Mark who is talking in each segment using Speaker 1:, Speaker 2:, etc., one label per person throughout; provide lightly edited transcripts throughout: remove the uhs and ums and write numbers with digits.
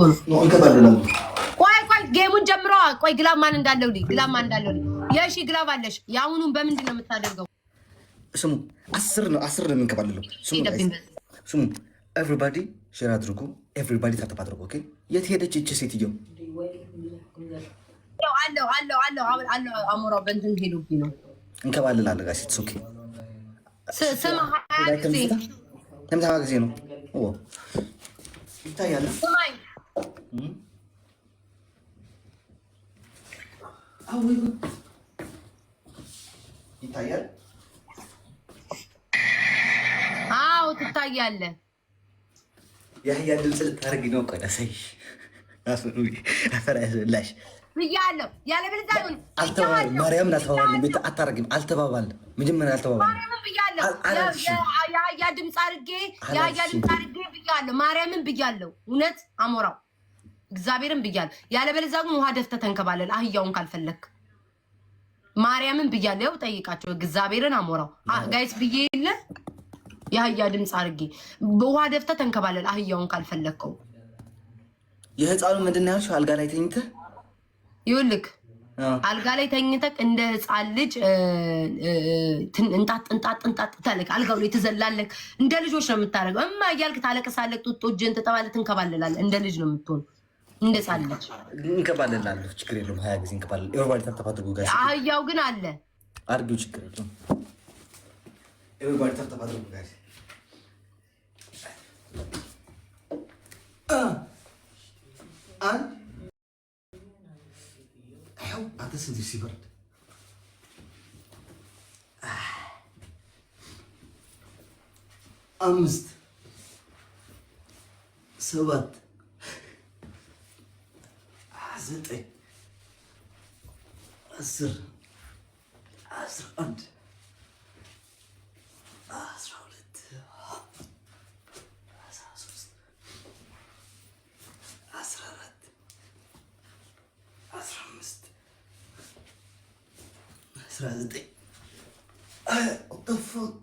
Speaker 1: የምትሆነው።
Speaker 2: እንከባለላለን።
Speaker 1: ቆይ ጌሙን ጀምረዋ። ቆይ ግላብ ማን እንዳለው የሺ ግላብ አለሽ። የአሁኑን በምንድን ነው የምታደርገው?
Speaker 2: ስሙ 10 ነው የምንከባለለው። ስሙ ኤቭሪባዲ ሼር አድርጉ። ኤቭሪባዲ ታፕ አድርጉ። ኦኬ የት ሄደች እቺ ሴትዮ? አለው አሞራው በእንትን ሄዶብኝ ነው። እንከባለላለን ጋይስ። ኢትስ ኦኬ።
Speaker 1: ስማ
Speaker 2: ለምታ ጊዜ ነው ይታያል።
Speaker 1: ስማኝ
Speaker 2: ይታያል።
Speaker 1: አዎ ትታያለህ።
Speaker 2: ያህያ ድምፅ ልታደርግ ነው። ቆይ አሳይሽ። አፈራላሽ
Speaker 1: ብያለሁ። ያለበለዚያ
Speaker 2: አልተባባልንም። ማርያምን አልተባባልንም። ቤት አታረግም። አልተባባልንም። መጀመሪያ አልተባባልንም።
Speaker 1: ማርያምን ብያለሁ። የአህያ ድምፅ አድርጌ ብያለሁ። ማርያምን ብያለሁ። እውነት አሞራው እግዚአብሔርን ብያለሁ። ያለበለዚያ ግን ውሃ ደፍተህ ተንከባለል። አህያውን ካልፈለክ ማርያምን ብያለሁ። ያው ጠይቃቸው እግዚአብሔርን አሞራው ጋይስ ብዬ የለ የአህያ ድምፅ አድርጌ በውሃ ደፍተህ ተንከባለል። አህያውን ካልፈለከው
Speaker 2: የህፃኑ ምንድን ነው ያልሽው? አልጋ ላይ ተኝተህ
Speaker 1: ይኸውልህ አልጋ ላይ ተኝተህ እንደ ህፃን ልጅ እንጣጥ ታለቅ አልጋው ላይ ትዘላለህ። እንደ ልጆች ነው የምታደርገው። እማ እያልክ ታለቅሳለህ። ጡጦ እጅን ትጠባለህ፣ ትንከባለላለህ። እንደ ልጅ ነው የምትሆን። እንደ ህፃን ልጅ
Speaker 2: እንከባለላለሁ። ችግር የለውም። 20 ጊዜ እንከባለል። ኤቨሪባዲ ተፈታተጉ ጋይስ።
Speaker 1: አህያው ግን አለ
Speaker 2: አርጊው። ችግር የለውም። ኤቨሪባዲ ተፈታተጉ ጋይስ። አንተ ስንት ሲበርድ 5 7 9 10 11 What the fuck?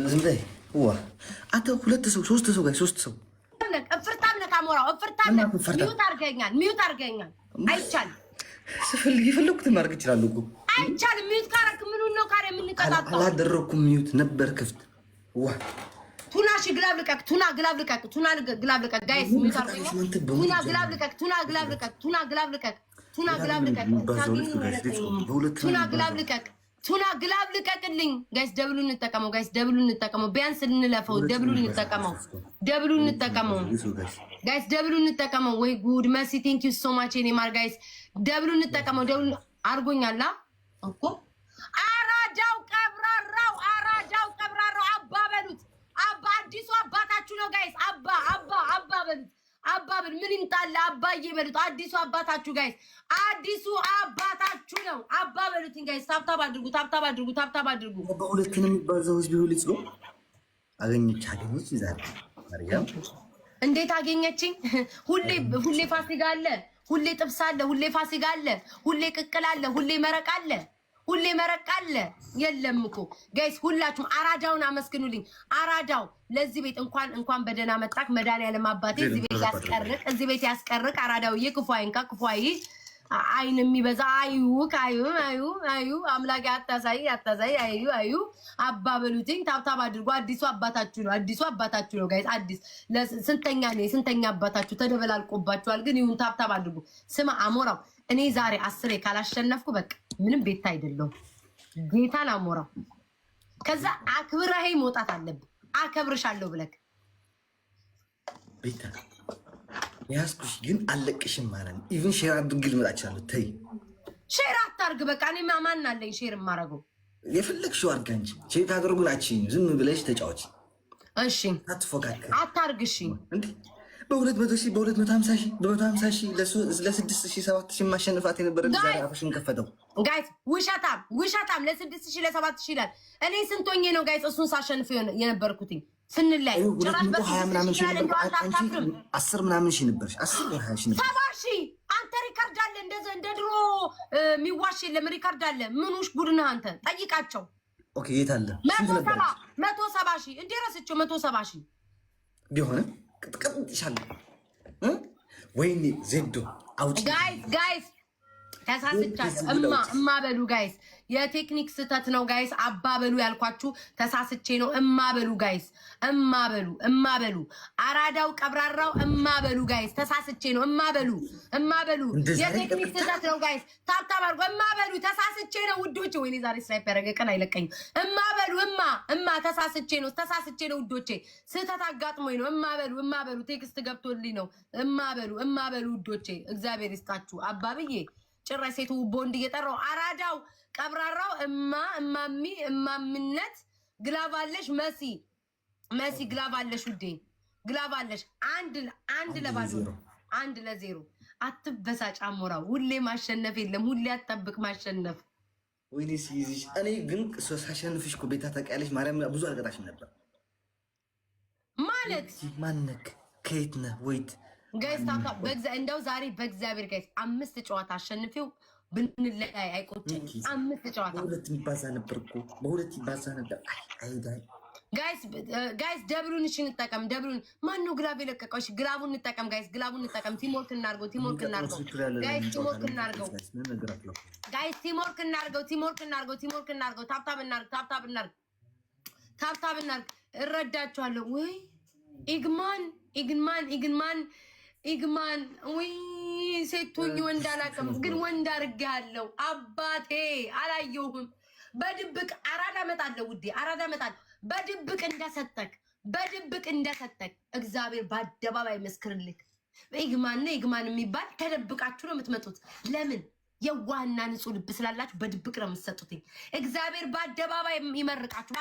Speaker 2: ዝም በይ። አንተ 2 ሰው 3 ሰው ጋር 3 ሰው
Speaker 1: እፍርታም ነህ። አሞራው እፍርታም ነህ። ሚዩት አድርገኛል። አይቻልም።
Speaker 2: ስፈልግ የፈለኩትን ማድረግ እችላለሁ እኮ።
Speaker 1: አይቻልም። ሚዩት ካረክ ምኑን ነው ካረ የምንቀጣጣው?
Speaker 2: አላደረኩም። ሚዩት ነበር ክፍት።
Speaker 1: ቱና ግላብ ልቀቅ። ቱና ግላብ ልቀቅ። ጋይስ ሚዩት አድርገኛል። ቱና ግላብ ልቀቅ። ቱና ግላብ ልቀቅልኝ ጋይስ። ደብሉን እንጠቀመው። ቢያንስ እንለፈው። ደብሉን እንጠቀመው። ወይ ጉድ መሲ ቴንክ ዩ ሶ ማች ኔ ማር ጋይስ። ደብሉን እንጠቀመው። ደብሉን አርጎኛላ እኮ አራጃው ቀብራራው አባ በሉት። አባ አዲሱ አባታችሁ ነው ጋይስ። አባ በሉት። አባ በሉት። ምን ይምጣላ? አባዬ በሉት። አዲሱ አባታችሁ ጋይስ። አዲሱ አባታችሁ ነው። አባ በሉት ጋይስ። ታብታብ አድርጉ።
Speaker 2: በሁለቱንም የሚባዛው ህዝብ ይሁልጽ ነው። አገኘች ይዛል። ማርያም
Speaker 1: እንዴት አገኘችኝ? ሁሌ ፋሲካ አለ፣ ሁሌ ጥብስ አለ፣ ሁሌ ፋሲካ አለ፣ ሁሌ ቅቅል አለ፣ ሁሌ መረቅ አለ። የለም እኮ ጋይስ። ሁላችሁም አራዳውን አመስግኑልኝ። አራዳው ለዚህ ቤት እንኳን በደህና መጣክ። መድኃኒዓለም አባቴ እዚህ ቤት ያስቀርቅ። አራዳው ክፉ አይንካ፣ ክፉ አይን የሚበዛ አዩ አምላክ አታሳይ አዩ አባ በሉትኝ። ታብታብ አድርጎ አዲሱ አባታችሁ ነው ጋይስ። አዲስ ስንተኛ አባታችሁ ተደበላልቆባችኋል። ግን ይሁን ታብታብ አድርጉ። ስማ አሞራው እኔ ዛሬ 10 ካላሸነፍኩ በቃ ምንም ቤት አይደለም። ጌታን አሞራው ከዛ አክብረህ መውጣት አለብህ። አከብርሻለሁ ብለክ
Speaker 2: ቤታ ያስኩሽ ግን አለቅሽም ማለት ነው። ኢቭን ሼር አድርግ ልመጣ እችላለሁ። ተይ
Speaker 1: ሼር አታርግ። በቃ እኔ ማን አለኝ ሼር የማደርገው?
Speaker 2: የፈለግሽው አድርጋ እንጂ ሼር ታደርጉላችሁ። ዝም ብለሽ ተጫወች።
Speaker 1: እሺ
Speaker 2: አትፎካከር።
Speaker 1: አታርግ። እሺ
Speaker 2: እንዴ በ200 ሺህ በ250 ሺህ በ150 ሺህ ለ6 ሺህ 7 ሺህ ማሸነፋት የነበረ ዛሬ አፍሽን ከፈተው።
Speaker 1: ጋይስ ውሸታም ለ6 ሺህ ለ7 ሺህ ይላል። እኔ ስንቶኜ ነው ጋይስ እሱን ሳሸንፍ የነበርኩትኝ? ስንላይ
Speaker 2: 220 ምናምን ሺህ ነበር። አንቺ 10 ምናምን ሺህ ነበርሽ። 10 20 ሺህ ነበር።
Speaker 1: 70 ሺህ አንተ ሪካርድ አለ። እንደ ድሮ የሚዋሽ የለም። ሪካርድ አለ። ምን ውሽ ጉድ ነህ አንተ? ጠይቃቸው።
Speaker 2: ኦኬ የት አለ?
Speaker 1: 170 ሺህ እንዴ ረስቼው 170 ሺህ
Speaker 2: ቢሆንም ቅጥቅጥ ይሻላል። ወይኔ ዜዶ አውጪ
Speaker 1: ጋይስ ተሳስቻለሁ። እማ በሉ ጋይስ፣ የቴክኒክ ስህተት ነው ጋይስ። አባ በሉ ያልኳችሁ ተሳስቼ ነው። እማ በሉ ጋይስ፣ እማ በሉ አራዳው ቀብራራው እማ በሉ ጋይስ፣ ተሳስቼ ነው። እማ በሉ የቴክኒክ ስህተት ነው ጋይስ። ታብታብ አድርጎ እማ በሉ ተሳስቼ ነው ውዶቼ። ወይኔ ዛሬ ስናይፕ ያደረገ ቀን አይለቀኝም። እማ በሉ እማ ተሳስቼ ነው ውዶቼ። ስህተት አጋጥሞኝ ነው። እማ በሉ ቴክስት ገብቶልኝ ነው። እማ በሉ ውዶቼ። እግዚአብሔር ይስጣችሁ አባብዬ ጭራሽ ሴቱ ቦንድ እየጠራው አራዳው ቀብራራው እማምነት ግላባለሽ መሲ ግላባለሽ ውዴ ግላባለሽ። አንድ ለባዶ 1-0 አትበሳጭ አሞራው። ሁሌ ማሸነፍ የለም፣ ሁሌ አትጠብቅ ማሸነፍ።
Speaker 2: ወይኔ ሲይዝሽ እኔ ግን ሳሸንፍሽ እኮ ቤታ ታውቂያለሽ። ማርያም ብዙ አልቀጣሽም ነበር
Speaker 1: ማለት
Speaker 2: ማነክ ከየት ነህ ወይት
Speaker 1: ጋይስ እንደው ዛሬ በእግዚአብሔር ጋይስ 5 ጨዋታ አሸንፊው ብንለያይ አይቆጭም። 5 ጨዋታ
Speaker 2: በሁለት ይባዛ ነበር እኮ በሁለት ይባዛ ነበር።
Speaker 1: ጋይስ ደብሉን እሺ እንጠቀም። ደብሉን ማን ነው ግላብ የለቀቀው? እሺ ግላቡን እንጠቀም ጋይስ፣ ግላቡን እንጠቀም። ቲምወርክ እናድርገው ጋይስ፣ ቲምወርክ እናድርገው። ታብታብ እናድርግ። እረዳችኋለሁ ወይ ኢግማን ወይ ሴቶኝ ወንድ አላውቅም፣ ግን ወንድ አድርጌያለሁ። አባቴ አላየሁም። በድብቅ አራዳ እመጣለሁ ውዴ፣ አራዳ እመጣለሁ። በድብቅ እንደሰጠክ እግዚአብሔር በአደባባይ መስክርልክ። ኢግማን የሚባል ተደብቃችሁ ነው የምትመጡት። ለምን? የዋህና ንጹህ ልብ ስላላችሁ በድብቅ ነው የምትሰጡት። እግዚአብሔር በአደባባይ ይመርቃችሁ።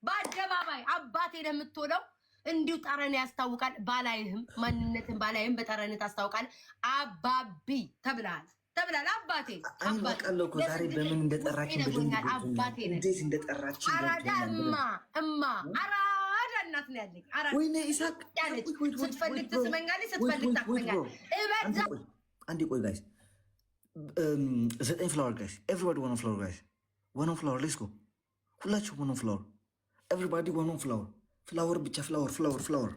Speaker 1: በአደባባይ አባቴ ለምትሆነው እንዲሁ ጠረን ያስታውቃል። ባላይህም ማንነትን ባላይህም በጠረን ታስታውቃል። አባቢ ተብላል አባቴ
Speaker 2: አባቃለሁ እኮ ዛሬ በምን እንደጠራችን
Speaker 1: አባቴ
Speaker 2: እንዴት እንደጠራችን
Speaker 1: አራዳ እማ አራዳ እናት ነው ያለኝ። አራዳ
Speaker 2: ወይኔ ኢሳቅ
Speaker 1: ስትፈልግ ትስመኛለች፣ ስትፈልግ ታቅፈኛለች። እበዛ
Speaker 2: አንዴ ቆይ ጋይስ፣ 9 ፍላወር ጋይስ፣ ኤቭሪባዲ ዋን ፍላወር ጋይስ፣ ዋን ፍላወር ሌትስ ጎ። ሁላችሁ ዋን ፍላወር፣ ኤቭሪባዲ ዋን ፍላወር፣ ፍላወር ብቻ ፍላወር።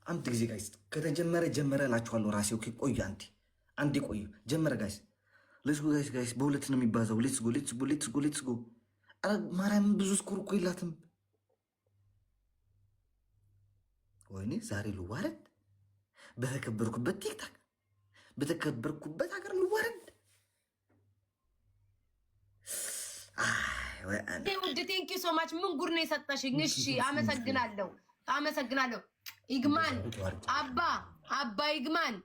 Speaker 2: አንድ ጊዜ ጋይስ ከተጀመረ ጀመረ እላችኋለሁ ራሴ። ኦኬ ቆይ አንዴ ቆይ ጀመረ ጋይስ። ሌትስ ጎ ጋይስ፣ በሁለት ነው የሚባዛው። ሌትስ ጎ። አረ ማርያም ብዙ ስኮር እኮ የላትም። ወይኔ ዛሬ ልዋረድ በተከበርኩበት ቲክታክ፣ በተከበርኩበት ሀገር ልዋረድ።
Speaker 1: ውድ ቴንኪው ሶ ማች። ምን ጉድ ነው የሰጠሽኝ? እሺ አመሰግናለሁ። ኢግማን አባ ይግማን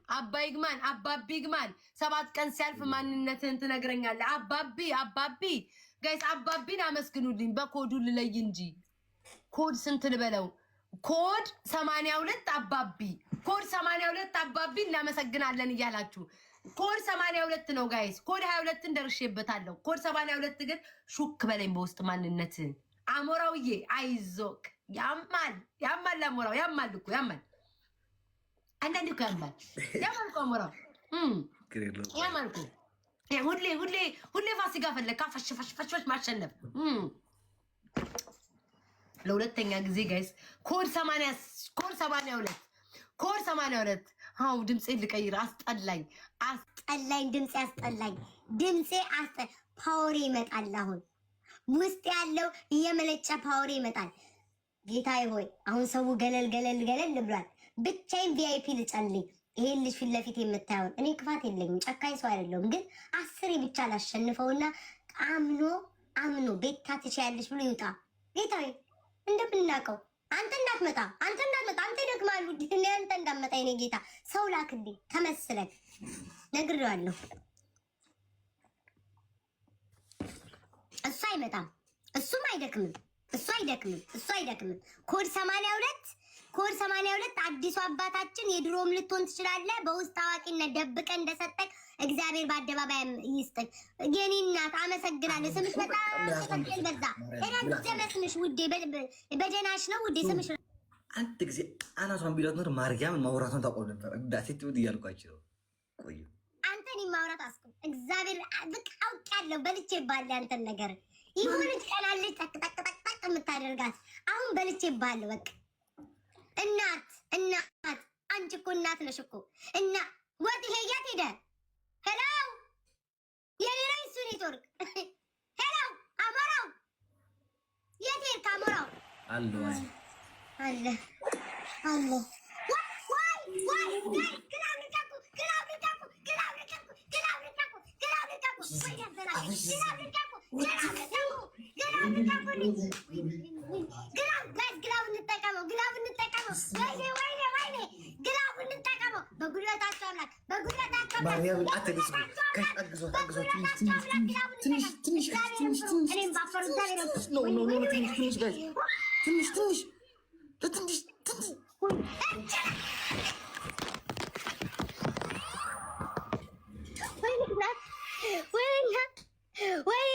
Speaker 1: አባቢ ይግማን 7 ቀን ሲያልፍ ማንነትህን ትነግረኛለህ። አባቢ ጋይስ አባቢን አመስግኑልኝ። በኮዱ ልለይ እንጂ ኮድ ስንት ልበለው? ኮድ 82 አባቢ፣ ኮድ 82 አባቢ እናመሰግናለን እያላችሁ ኮድ 82 ነው ጋይስ። ኮድ 22ን ደርሼበታለሁ። ኮድ 82 ግን ሹክ በለኝ በውስጥ ማንነትህን። አሞራውዬ አይዞክ። ያማል አሞራው ያማል እኮ አንዳንድ እኮ ያማል እኮ አሞራው ያማል እኮ። ሁሌ ፋሲካ ፈለግካ ፈሽ ማሸነፍ። ለሁለተኛ ጊዜ ጋይስ ኮድ 82 አው ድምጼ ልቀይር። አስጠላኝ ድምጼ አስጠላኝ። ፓወር ይመጣል። አሁን ውስጥ ያለው እየመለጨ ፓወር ይመጣል። ጌታዬ ሆይ አሁን ሰው ገለል ብሏል። ብቻዬን ቪአይፒ ልጨልኝ። ይሄን ልጅ ፊት ለፊት የምታየውን እኔ ክፋት የለኝም፣ ጨካኝ ሰው አይደለሁም። ግን 10 ብቻ ላሸንፈውና አምኖ ቤታ ትችያለሽ ብሎ ይውጣ። ጌታዬ እንደምናውቀው አንተ እንዳትመጣ አንተ ይደክማሉ። እኔ አንተ እንዳትመጣ የኔ ጌታ ሰው ላክልኝ ተመስለን ነግሬዋለሁ። እሱ አይመጣም፣ እሱም አይደክምም። ኮድ 82 አዲሱ አባታችን የድሮም ልትሆን ትችላለህ። በውስጥ አዋቂነት ደብቀ እንደሰጠክ እግዚአብሔር በአደባባይ ይስጥክ። የኔ እናት አመሰግናለሁ። ስምሽ በጣም ተፈቅል በዛ ረጀመ ስምሽ ውዴ፣ በደናሽ ነው ውዴ ስምሽ።
Speaker 2: አንድ ጊዜ አናቷን ቢላት ኖር ማርያምን ማውራቷን ታቆም ነበር። እንዳሴት እያልኳቸው ቆዩ
Speaker 3: አንተን ማውራት አስቁም። እግዚአብሔር በቃ አውቃለሁ። በልቼ ባለ አንተን ነገር ይሁንት ቀናለች ጠቅ ጠቅ ጠቅ ጠቅ የምታደርጋት አሁን በልቼ ባለ በቃ እናት አንቺ እኮ እናት ነሽ እኮ እና ወጥ ሄያት ሄደ ሄሎ የሌላይ እሱ ኔትወርክ ሄሎ አሞራው የት ሄድክ አሞራው አለ ዋይ